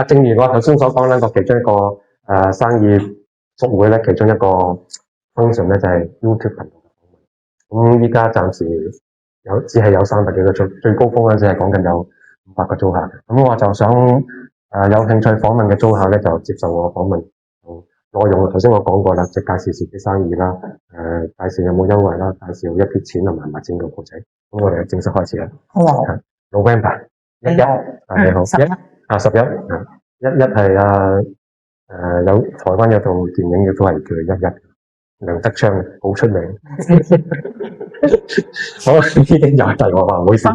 正如我頭先所講啦，其中一個生意復會咧，其中一個 function 咧就係 YouTube 頻道嘅訪問。咁依家暫時只係有300幾個租，最高峰咧只係講緊有500個租客。咁我就想有興趣訪問嘅租客咧就接受我訪問。內容頭先我講過啦，即係介紹自己生意啦，介紹有冇優惠啦，介紹一啲錢同埋賣錢嘅故仔。咁我哋正式開始啦。好啊。November 11，你好。11係有台灣有套電影亦都係叫11，梁德昌好出名。好，已經又係我話，唔好意思。我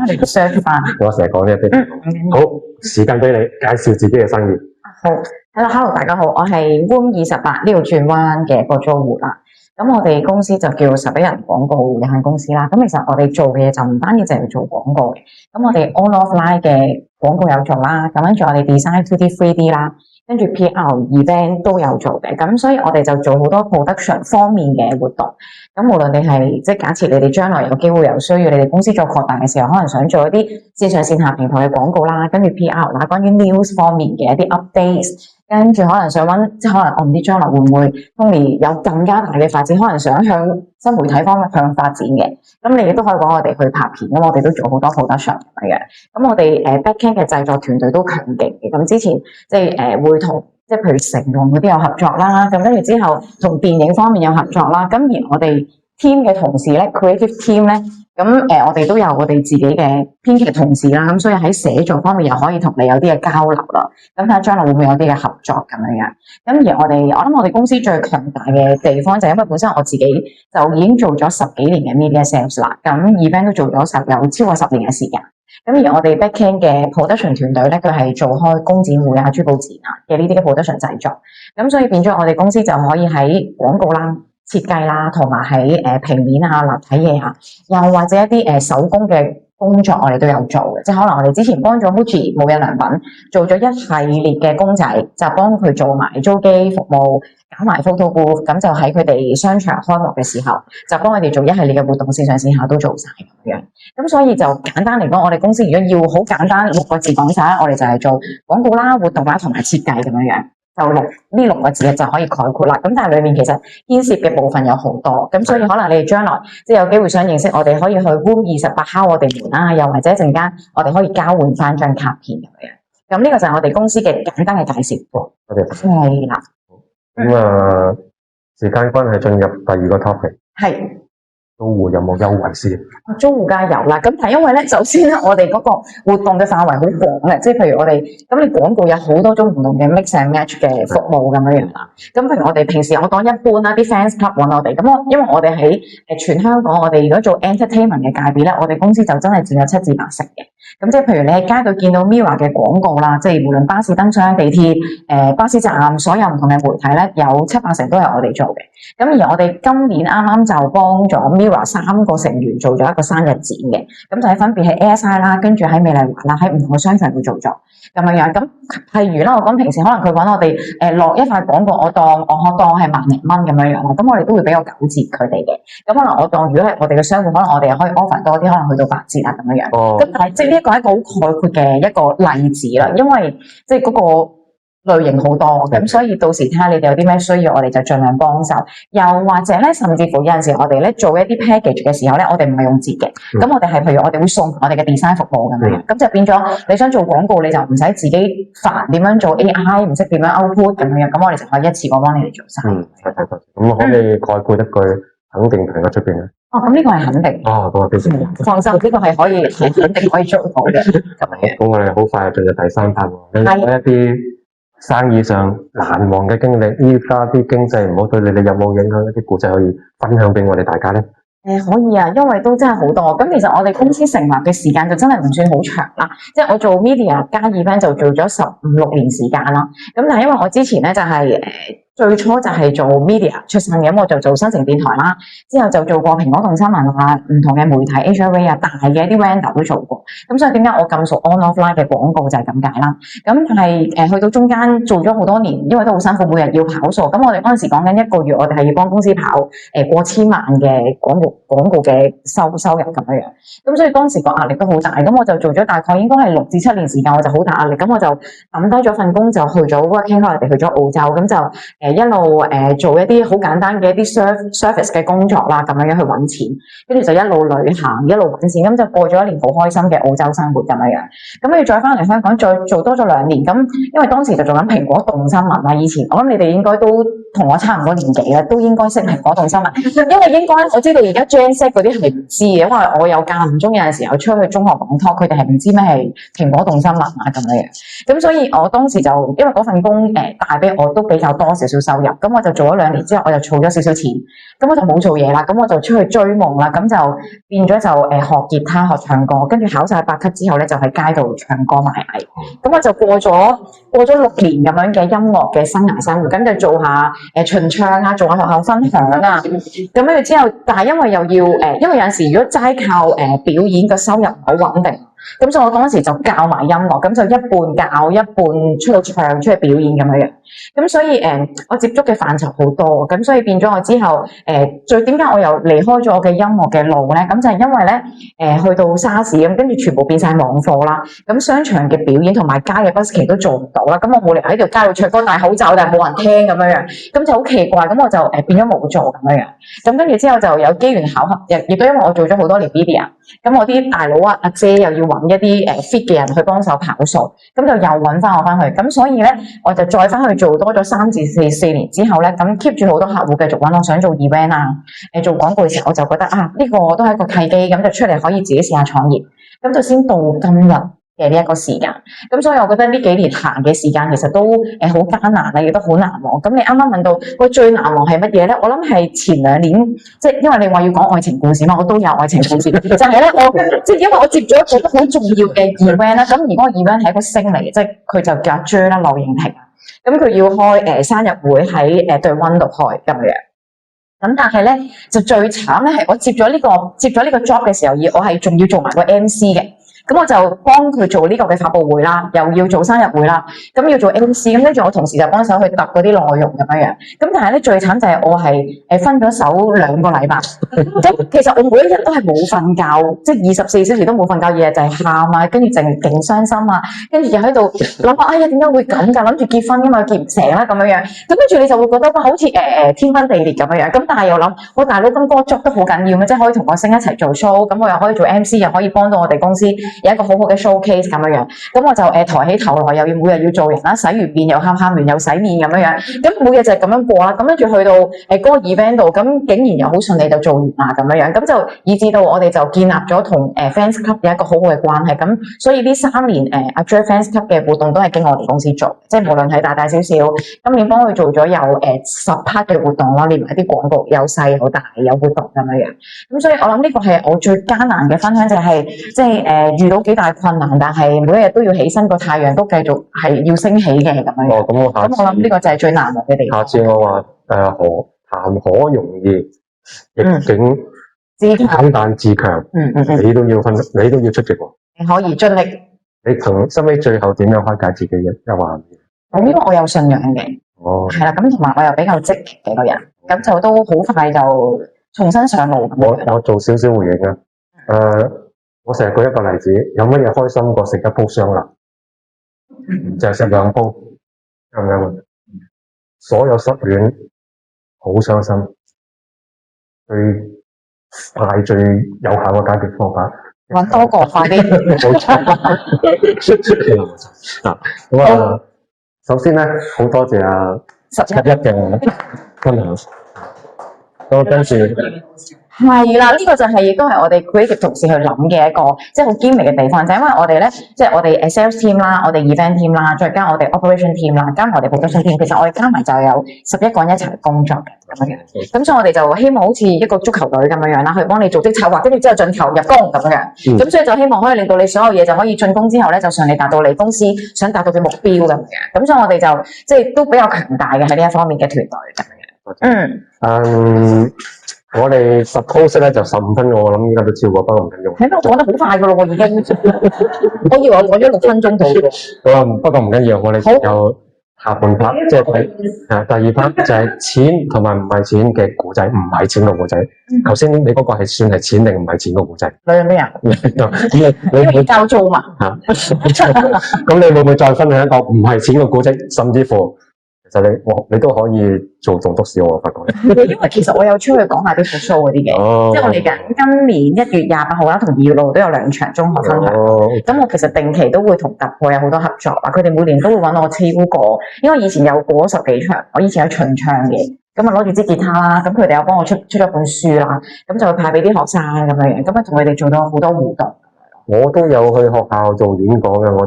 成日講呢一啲。好，時間俾你介紹自己嘅生意。好 ，Hello， 大家好，我係 Room28呢度轉彎嘅個租戶啦。咁我哋公司就叫11人廣告有限公司啦。咁其實我哋做嘅嘢就唔單止淨係做廣告嘅，咁我哋 on offline 嘅廣告有做啦，咁跟住我哋 design 2D、3D 啦，跟住 PR event 都有做嘅。咁所以我哋就做好多 production 方面嘅活動。咁無論你係即係假設你哋將來有機會有需要，你哋公司再擴大嘅時候，可能想做一啲線上線下平台嘅廣告啦，跟住 PR 啦，關於 news 方面嘅一啲 updates。跟住可能想揾，即係可能我唔知將來會唔會 Tony 有更加大嘅發展，可能想向新媒體方向發展嘅，咁你亦都可以講我哋去拍片，咁我哋都做好多 production 嘅。咁我哋backend 嘅製作團隊都強勁嘅，咁之前即係會同即係譬如成龍嗰啲有合作啦，咁跟住之後同電影方面有合作啦，咁而我哋 team 嘅同事咧 ，creative team 咧。咁我哋都有我哋自己嘅編劇同事啦，咁所以喺寫作方面又可以同你有啲嘅交流啦。咁睇下將來會唔會有啲嘅合作咁樣。咁而我諗我哋公司最強大嘅地方就係因為本身我自己就已經做咗10幾年嘅 media sales 啦，咁 event 都做咗有超過10年嘅時間。咁而我哋 backend 嘅 production 團隊咧，佢係做開工展會啊、珠寶展啊嘅呢啲嘅 production 製作。咁所以變咗我哋公司就可以喺廣告啦、設計啦，同埋喺平面啊、立體嘢啊，又或者一啲手工嘅工作，我哋都有做嘅。即係可能我哋之前幫咗 Muji 無印良品做咗一系列嘅公仔，就幫佢做埋租機服務，搞埋 photo booth，咁就喺佢哋商場開幕嘅時候，就幫佢哋做一系列嘅活動，線上線下都做晒咁樣。咁所以就簡單嚟講，我哋公司如果要好簡單6個字講晒，我哋就係做廣告啦、活動啦同埋設計咁樣。就呢6個字就可以概括啦。咁但係裡面其實牽涉嘅部分有好多，咁所以可能你哋將來即係有機會想認識我哋，可以去 Room28敲我哋門啦，又或者一陣間我哋可以交換翻張卡片咁樣。咁呢個就係我哋公司嘅簡單嘅介紹。多謝。係啦。咁時間關係進入第2個 topic。係。租戶有冇優惠先？租戶梗係有啦，咁但係因為咧，首先咧，我哋嗰個活動嘅範圍好廣嘅，即係譬如我哋咁，你廣告有好多種唔同嘅 mix and match 嘅服務咁樣啦。咁譬如我哋平時我講一般啦，啲 fans club 揾我哋，咁因為我哋喺全香港，我哋如果做 entertainment 嘅界別咧，我哋公司就真係佔有7至8成嘅。咁即係譬如你喺街度見到 Mirror 嘅廣告啦，即係無論巴士燈箱、地鐵、巴士站，所有唔同嘅媒體咧，有7、8成都係我哋做嘅。咁而我哋今年啱啱就幫咗 Mirror 3個成員做咗一個生日展嘅，咁就係分別喺 ASI 啦，跟住喺美麗華啦，喺唔同嘅商場度做咗咁樣。咁譬如啦，我講平時可能佢揾我哋落一塊廣告，我當係萬零蚊咁樣啦，咁我哋都會俾個9折佢哋嘅。咁可能我當如果係我哋嘅商戶，可能我哋又可以 offer 多啲，可能去到8折啊咁樣。咁但係即係呢一個係一個好概括嘅一個例子啦，因為即係嗰個類型好多，咁所以到時睇下你哋有啲咩需要，我哋就盡量幫手。又或者咧，甚至乎有陣時我哋咧做一啲 package 嘅時候咧，我哋唔係用折嘅，咁我哋係譬如我哋會送我哋嘅 design 服務咁樣，咁就變咗你想做廣告，你就唔使自己煩點樣做 AI， 唔識點樣 output 咁樣，咁我哋就可以一次過幫你哋做晒。咁可以概括一句，肯定平過出邊咧？咁呢個係肯定。放心，呢個係可以肯定可以做到嘅。咁我哋好快進入第3 part 喎，有一啲生意上難忘嘅經歷，依家啲經濟唔好，對你哋有冇影響？一啲故仔可以分享俾我哋大家咧？可以啊，因為都真係好多。咁其實我哋公司成立嘅時間就真係唔算好長啦，即係我做 media 加 event 就做咗15、16年時間啦。咁但係因為我之前咧就係最初就係做 media 出身嘅，咁我就做新城電台啦，之後就做過蘋果動新聞啊，唔同嘅媒體 HRA 啊，大嘅一啲 vendor 都做過。咁所以點解我咁熟 on offline 嘅廣告就係咁解啦。咁但係去到中間做咗好多年，因為都好辛苦，每日要跑數。咁我哋嗰陣時講緊一個月，我哋係要幫公司跑過千萬嘅廣告嘅收入咁樣。咁所以當時個壓力都好大。咁我就做咗大概應該係6至7年時間，我就好大壓力。咁我就抌低咗份工，就去咗 working holiday，去咗澳洲。咁就一路做一啲好簡單嘅一啲 service 嘅工作啦，咁樣去揾錢。跟住就一路旅行，一路揾錢，咁就過咗一年好開心嘅澳洲生活咁樣。咁跟住再翻嚟香港，再做多咗2年。咁因為當時就做緊蘋果動新聞啦，以前我諗你哋應該都同我差唔多年紀啦，都應該識蘋果動新聞。因為應該我知道而家 Gen Z 嗰啲係唔知嘅，因為我有間唔中有陣時候出去中學講 talk，佢哋係唔知咩係蘋果動新聞啊咁樣。咁所以我當時就因為嗰份工帶俾我都比較多少少收入，咁我就做咗2年之後，我就儲咗少少錢，咁我就冇做嘢啦，咁我就出去追夢啦，咁就變咗就學吉他、學唱歌，跟住考晒8級之後咧，就喺街度唱歌賣藝。咁我就過咗6年咁樣嘅音樂嘅生涯生活，咁就做下巡唱啊，做下學校分享啊，咁跟住之後，但係因為又要因為有陣時如果齋靠表演個收入唔好穩定。咁所以我嗰陣時就教埋音樂，咁就一半教一半出去唱出去表演咁樣。咁所以我接觸嘅範疇好多，咁所以變咗我之後最點解我又離開咗我嘅音樂嘅路咧？咁就係因為咧去到沙士咁，跟住全部變晒網課啦。咁商場嘅表演同埋街嘅 busking 都做唔到啦。咁我冇理由喺條街度唱歌戴口罩，但係冇人聽咁樣，咁就好奇怪。咁我就變咗冇做咁樣。咁跟住之後就有機緣巧合，亦都因為我做咗好多年 media，咁我啲大佬啊阿姐又要揾一啲fit 嘅人去幫手跑數，咁就又揾翻我翻去，咁所以咧我就再翻去做多咗3至4年之後咧，咁 keep 住好多客戶繼續揾我想做 event 啊，做廣告嘅時候，我就覺得啊呢個都係一個契機，咁就出嚟可以自己試下創業，咁就先到今日嘅呢一個時間。咁所以我覺得呢幾年行嘅時間其實都好艱難啊，亦都好難忘。咁你啱啱問到喂最難忘係乜嘢咧？我諗係前2年，即係因為你話要講愛情故事嘛，我都有愛情故事。就係咧，即係因為我接咗一個好重要嘅 event 啦。咁而嗰個 event 係一個星嚟嘅，即係佢就叫阿 J 啦，劉盈婷。咁佢要開生日會喺對灣度開咁樣。咁但係咧就最慘咧係我接咗呢個 job 嘅時候，而我係仲要做埋個 MC 嘅。咁我就幫佢做呢個嘅發佈會啦，又要做生日會啦，咁要做 MC，咁跟住我同時就幫手去揼嗰啲內容咁樣。咁但係咧最慘就係我係分咗手2個禮拜，咁其實我每一日都係冇瞓覺，即係24小時都冇瞓覺，日日就係喊啊，跟住勁傷心啊，跟住又喺度諗下，哎呀點解會咁㗎？諗住結婚㗎嘛，結唔成啦咁樣。咁跟住你就會覺得哇，好似天昏地裂咁樣。咁但係又諗，我大佬咁嗰個 job 都好緊要嘅，即係可以同個星一齊做 show，咁我又可以做 MC，又可以幫到我哋公司。有一個好好嘅 showcase 咁樣，咁我就抬起頭來，又要每日要做人啦，洗完面又喊完又洗面咁樣，咁每日就係咁樣過啦。咁跟住去到嗰個 event 度，咁竟然又好順利就做完啦咁樣，咁就以至到我哋就建立咗同fans club 有一個好好嘅關係。咁所以呢3年阿 J fans club 嘅活動都係經我哋公司做，即係無論係大大小小，今年幫佢做咗有10 part 嘅活動啦，連埋啲廣告有細有大有活動咁樣。咁所以我諗呢個係我最艱難嘅分享，就係即係遇到幾大困難，但係每一日都要起身，個太陽都繼續係要升起嘅咁樣。哦，咁我諗呢個就係最難忘嘅地方。下次我話談何容易，逆境簡單自強，你都要出席喎。你可以盡力。你收尾最後點樣開解自己一話？呢個我有信仰嘅。哦。係啦，咁同埋我又比較積極嘅個人，咁就都好快就重新上路。我做少少回應啊。我成日舉一個例子，有乜嘢開心過食一煲雙辣？就係食2煲，啱唔啱？所有失戀好傷心，最快最有效嘅解決方法，搵多個快啲。咁啊，首先咧，好多謝阿11嘅分享。咁跟住係啦，呢、個就係亦都係我哋 creative 同事去諗嘅一個即係好堅明嘅地方，就係因為我哋咧，即係我哋sales team 啦，我哋 event team 啦，再加我哋 operation team 啦，加埋我哋 production team，其實我哋加埋就有11個人一齊工作嘅咁樣樣。咁所以我哋就希望好似一個足球隊咁樣樣啦，去幫你組織策劃，跟住之後進球入攻咁樣樣。咁所以就希望可以令到你所有嘢就可以進攻之後咧，就順利達到你公司想達到嘅目標咁樣。咁所以我哋就即係都比較強大嘅喺呢一方面嘅團隊咁樣。我哋 suppose 咧就15分鐘，我諗依家都超過，不過唔緊要。係咩？我講得好快噶咯喎，已經。我以為我講咗6分鐘到喎。不過唔緊要，我哋有下半 part， 即係第二 part 就係錢同埋唔係錢嘅故仔，唔係錢嘅故仔。頭先你嗰個係算係錢定唔係錢嘅故仔？兩樣咩啊？因為交租嘛。咁你會唔會再分享一個唔係錢嘅故仔，甚至乎？其實你都可以做棟篤笑，我發覺。因為其實我有出去講下啲 show 嗰啲嘅，即係我哋今年1月28號啦，同2月6號都有2場中學分享。咁我其實定期都會同突破有好多合作啦，佢哋每年都會揾我超過，因為以前有過10幾場，我以前有巡唱嘅，咁啊攞住支吉他啦，咁佢哋有幫我出咗本書啦，咁就會派俾啲學生咁樣，咁啊同佢哋做到好多互動。我都有去學校做演講嘅，我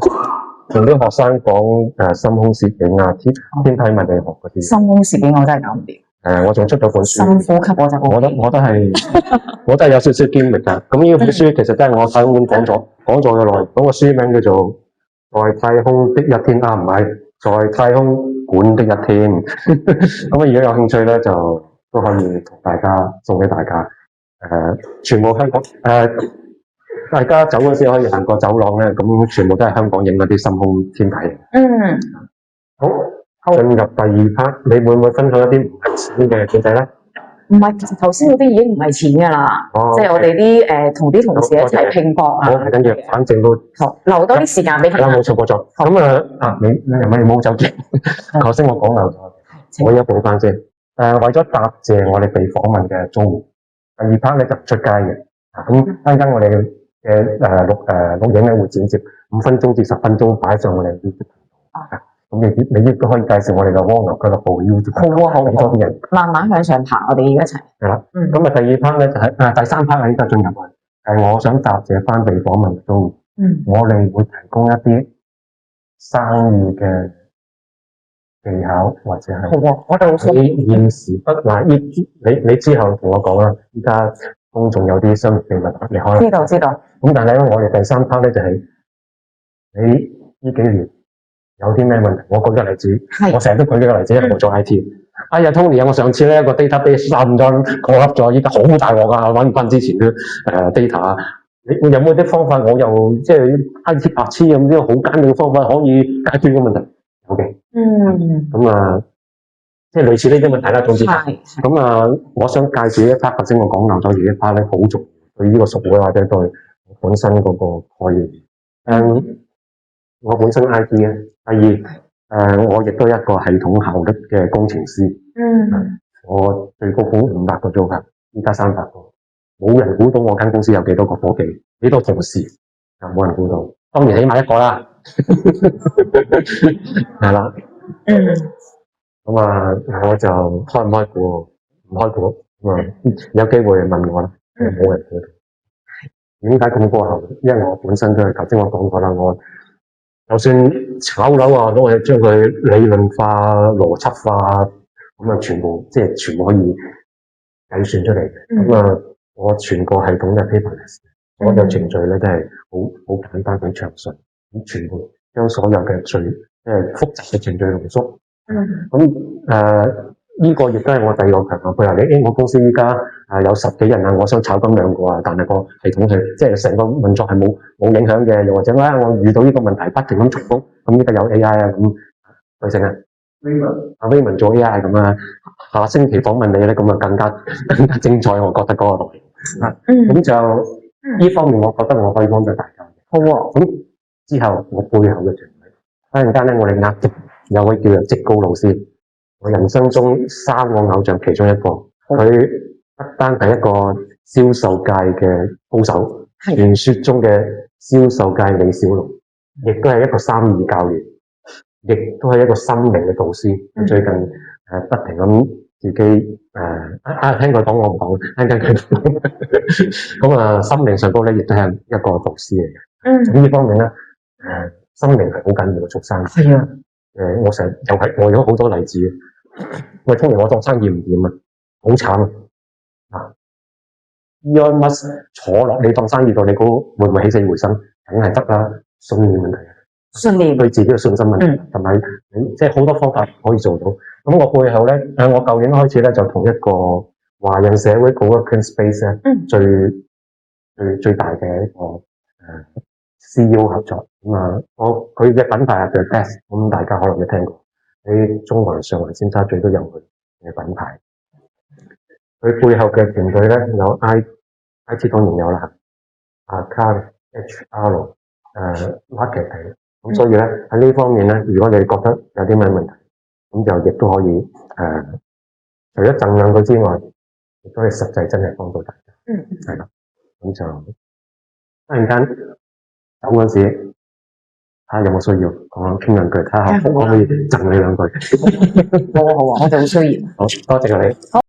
同啲學生講深空攝影啊、天體物理學嗰啲。深空攝影我真係搞唔掂。我仲出咗本書。深呼吸我都係有少少經歷㗎。咁呢本書其實真係我太空館講座嘅內容。咁個書名叫做《在太空的一天》唔係在太空館的一天。咁如果有興趣咧，就都可以同大家送俾大家。全部香港大家走嗰時可以行過走廊咧，咁全部都係香港影嗰啲深空天體。好，進入第二 part， 你會唔會分享一啲唔係錢嘅故仔咧？唔係，其實頭先嗰啲已經唔係錢㗎啦，即係我哋啲同啲同事一齊拼搏啊。好，跟住反正都留多啲時間俾佢。冇錯冇錯。咁你冇走住。頭先我講漏咗，我而家補翻先。為咗答謝我哋被訪問嘅租戶，第二 part 咧就唔出街嘅。咁陣間我哋嘅錄影咧會剪接5分鐘至10分鐘擺上我哋 YouTube 頻道。咁你亦都可以介紹我哋嘅蝸牛俱樂部 YouTube 頻道，好多啲人慢慢向上爬，我哋一齊。係啦。咁第二 part 咧就係第三 part 啊，依家進入去係我想答謝翻被訪問嘅租戶。我哋會提供一啲生意嘅技巧或者係我哋現時不嗱你之後同我講啦，依家公眾有啲商業秘密，你可能知道。咁但係咧，我哋第三 part 咧就係你呢幾年有啲咩問題？我舉個例子，我成日都舉呢個例子，因為我做 IT。哎呀 Tony 啊，我上次咧個 database 刪咗，過笠咗，依家好大鑊啊！揾唔翻之前嘅data。你有冇啲方法？我又即係 IT 白痴咁啲好簡單嘅方法可以解決呢個問題？好嘅。咁即係類似呢啲問題啦。總之咁我想介紹一 part，頭先我講漏咗而一 part 咧，好重要對呢個熟會或者對我本身嗰個概念。我本身 IT 嘅，第二我亦都一個系統效率嘅工程師。我最高估500個租客，依家300個，冇人估到我間公司有幾多個伙計，幾多同事，冇人估到。當然起碼1個啦，係啦。咁我就開唔開估？唔開估。有機會問我啦，冇人估到。點解咁過後？因為我本身都係頭先我講過啦，我就算炒樓啊，都係將佢理論化、邏輯化，咁全部可以計算出嚟嘅。我全個系統嘅 paperless，所有程序咧都係好簡單、好詳細，咁全部將所有嘅最複雜嘅程序濃縮。呢個亦都係我第二個強項。譬如你我公司依家有10幾人啊，我想炒緊2個啊，但係個系統係成個運作係冇影響嘅，又或者我遇到呢個問題不停咁重複，咁依家有 AI 啊咁對成啊。Raymond 做 AI 咁啊，下星期訪問你咧，咁更加精彩，我覺得嗰個內容。咁就呢方面，我覺得我可以幫到大家。好喎。咁之後我背後嘅團隊，忽然間咧，我哋壓軸有位叫做職高老師。我人生中3個偶像其中一個，佢不單係一個銷售界嘅高手，傳說中嘅銷售界李小龍，亦都係一個3二教練，亦都係一個心靈嘅導師。最近不停咁自己聽佢講我唔講，聽佢講。咁啊，心靈上高咧亦都係一個導師嚟嘅。咁呢方面咧，心靈係好緊要嘅，做生意。係啊。我成日又係我有好多例子嘅。喂，聽完我做生意唔掂啊，好慘啊！Elon Musk 坐落你當生意度，你估會唔會起死回生？梗係得啦，信念問題。信念對自己嘅信心問題，同埋即係好多方法可以做到。咁我背後咧，我舊年開始咧就同一個華人社會 co-working space 咧，最大嘅一個CEO 合作。咁佢嘅品牌係 The Best，咁大家可能都聽過。喺中環、上環、尖沙咀都有佢嘅品牌。佢背後嘅團隊咧有 IT 當然有啦，account HR marketing。咁所以咧喺呢方面咧，如果你覺得有啲咩問題，咁就亦都可以除咗贈兩句之外，亦都係實際真係幫到大家。係啦，咁就忽然間走嗰時，睇下有冇需要講傾兩句，睇下可唔可以贈你兩句。好啊，我就好需要。好多謝你。